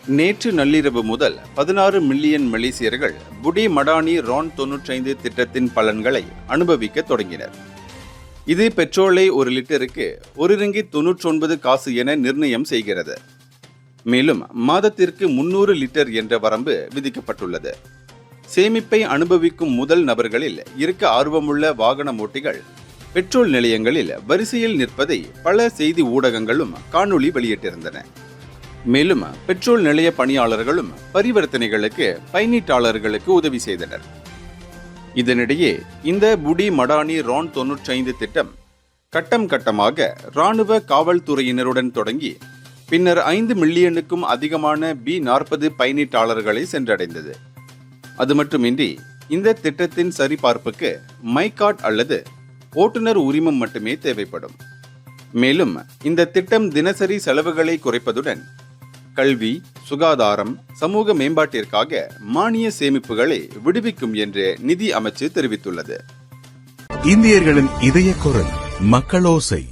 நேற்று நள்ளிரவு முதல் 16 மில்லியன் மலேசியர்கள் புடி மடானி ரான் 95 திட்டத்தின் பலன்களை அனுபவிக்க தொடங்கினர். இது பெட்ரோலை ஒரு லிட்டருக்கு RM1.99 என நிர்ணயம் செய்கிறது. மேலும் மாதத்திற்கு 300 லிட்டர் என்ற வரம்பு விதிக்கப்பட்டுள்ளது. சேமிப்பை அனுபவிக்கும் முதல் நபர்களில் இருக்க ஆர்வமுள்ள வாகன ஓட்டிகள் பெட்ரோல் நிலையங்களில் வரிசையில் நிற்பதை பல செய்தி ஊடகங்களும் காணொளி வெளியிட்டிருந்தன. மேலும் பெட்ரோல் நிலைய பணியாளர்களும் பரிவர்த்தனைகளுக்கு பயனீட்டாளர்களுக்கு உதவி செய்தனர். இதனிடையே இந்த புடி மடானி ரான் 95 திட்டம் கட்டம் கட்டமாக இராணுவ காவல்துறையினருடன் தொடங்கி பின்னர் 5 மில்லியனுக்கும் அதிகமான B40 பயனீட்டாளர்களை சென்றடைந்தது. அது மட்டுமின்றி இந்த திட்டத்தின் சரிபார்ப்புக்கு மைகாட் அல்லது ஓட்டுநர் உரிமம் மட்டுமே தேவைப்படும். மேலும் இந்த திட்டம் தினசரி செலவுகளை குறைப்பதுடன் கல்வி, சுகாதாரம், சமூக மேம்பாட்டிற்காக மானிய சேமிப்புகளை விடுவிக்கும் என்று நிதி அமைச்சு தெரிவித்துள்ளது. இந்தியர்களின் இதய குரல் மக்களோசை.